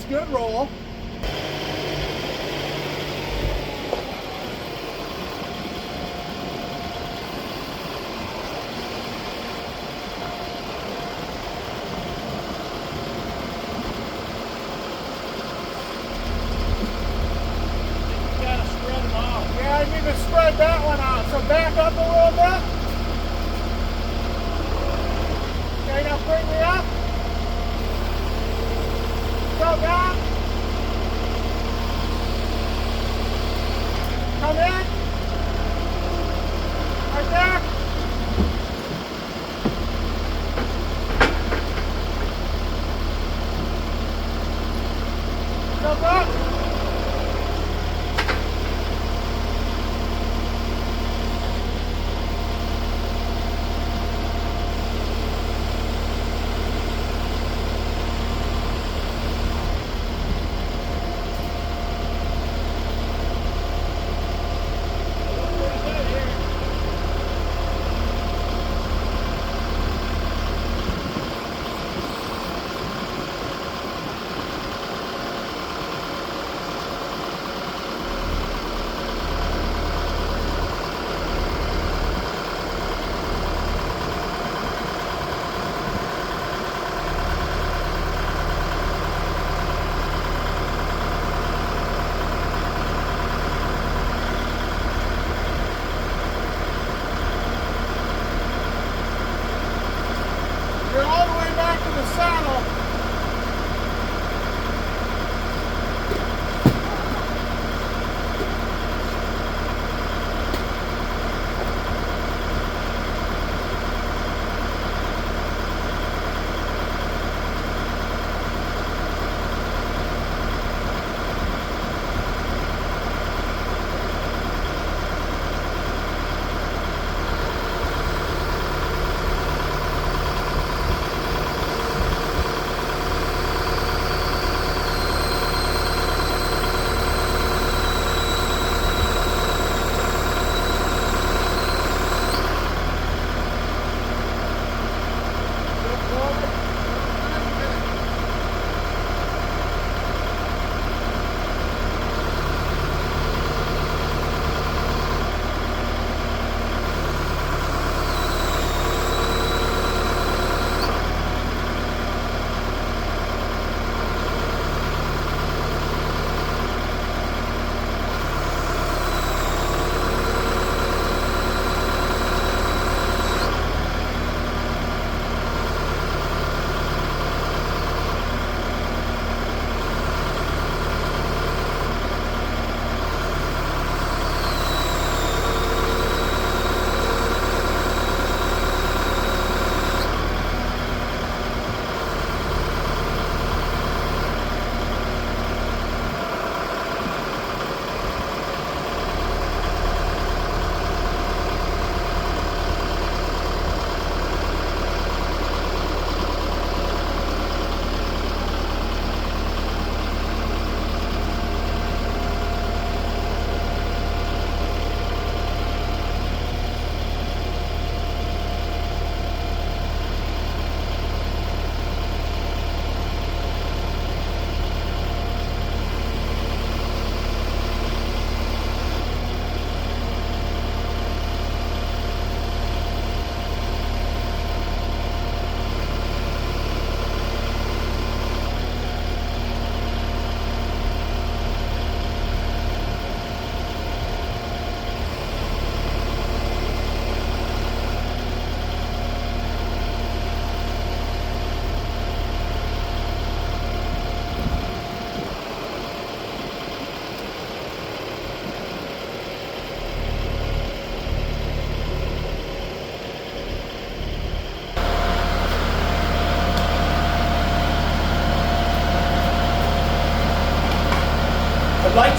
Good roll. Yeah, I need to spread that one out. So back up a little bit. Okay, now bring me up. Go down. Come in. Right there. Jump up.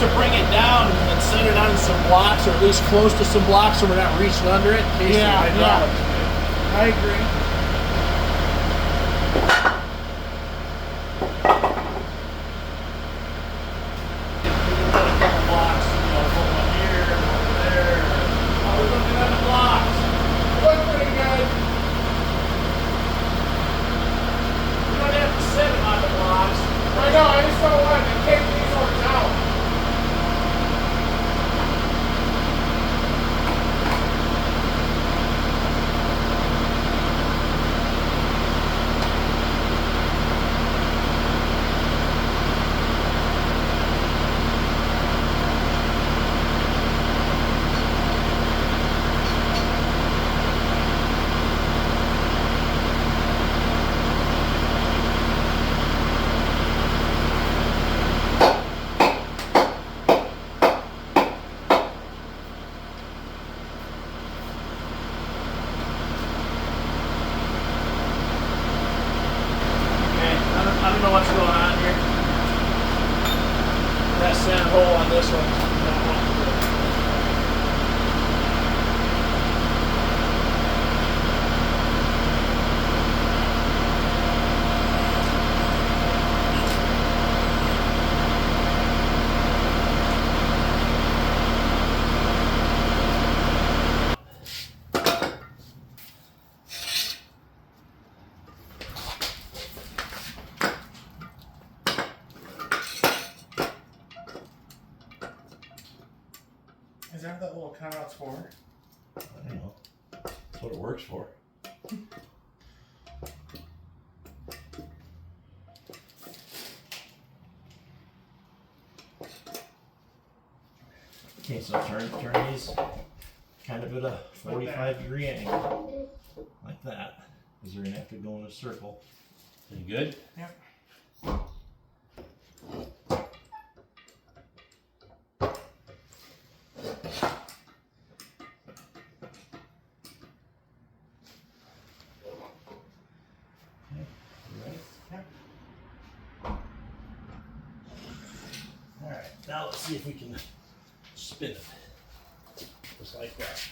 to bring it down and set it on some blocks, or at least close to some blocks, so we're not reaching under it in case the hydraulics. I agree. Put a couple blocks, put one here, one over there. Oh, we're looking at the blocks. Look pretty good. We don't have to set them on the blocks. I know, I just don't want to kick these ones out. I don't know what's going on here. That center hole on this one. Is that what little cutout's for? I don't know. That's what it works for. Okay, so turn these kind of at a 45-degree angle, like that, because they're gonna have to go in a circle. You good? Yep. Alright, now let's see if we can spin it. Just like that.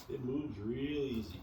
It moves real easy.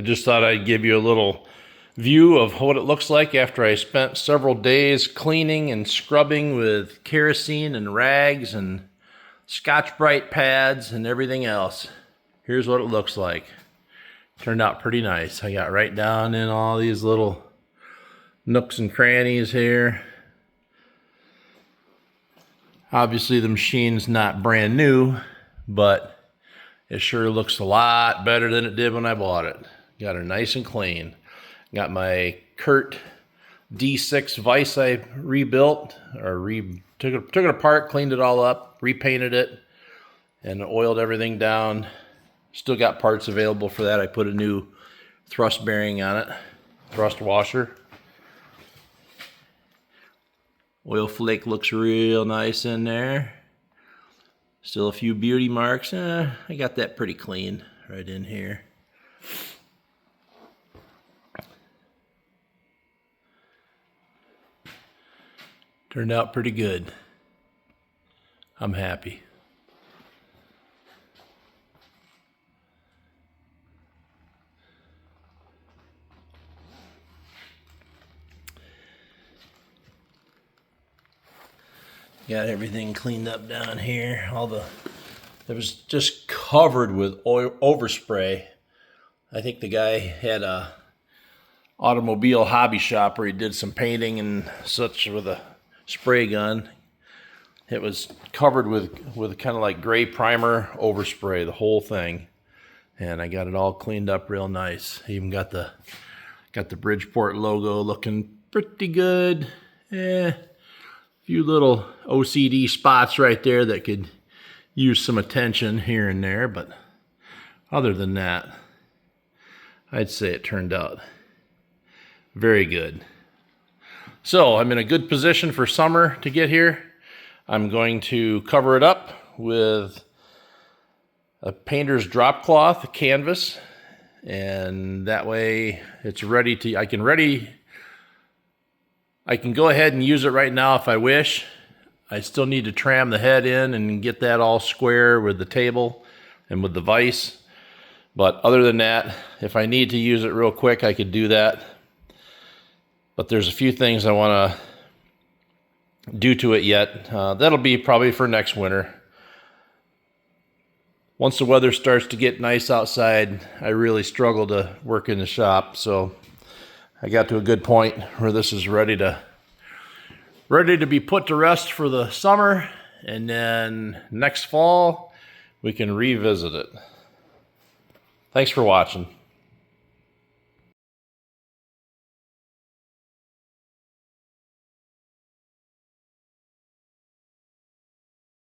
I just thought I'd give you a little view of what it looks like after I spent several days cleaning and scrubbing with kerosene and rags and Scotch-Brite pads and everything else. Here's what it looks like. Turned out pretty nice. I got right down in all these little nooks and crannies here. Obviously the machine's not brand new, but it sure looks a lot better than it did when I bought it. Got her nice and clean. Got my Kurt D6 vise I rebuilt, or took it apart, cleaned it all up, repainted it, and oiled everything down. Still got parts available for that. I put a new thrust bearing on it, thrust washer. Oil flake looks real nice in there. Still a few beauty marks. I got that pretty clean right in here. Turned out pretty good. I'm happy. Got everything cleaned up down here. It was just covered with oil overspray. I think the guy had a automobile hobby shop where he did some painting and such with a spray gun. It was covered with kind of like gray primer overspray, the whole thing. And I got it all cleaned up real nice. I even got the Bridgeport logo looking pretty good. Few little OCD spots right there that could use some attention here and there, but other than that, I'd say it turned out very good. So I'm in a good position for summer to get here. I'm going to cover it up with a painter's drop cloth, a canvas, and that way it's ready to, I can go ahead and use it right now if I wish. I still need to tram the head in and get that all square with the table and with the vise. But other than that, if I need to use it real quick, I could do that. But there's a few things I want to do to it yet. That'll be probably for next winter. Once the weather starts to get nice outside, I really struggle to work in the shop. So I got to a good point where this is ready to be put to rest for the summer, and then next fall we can revisit it. Thanks for watching.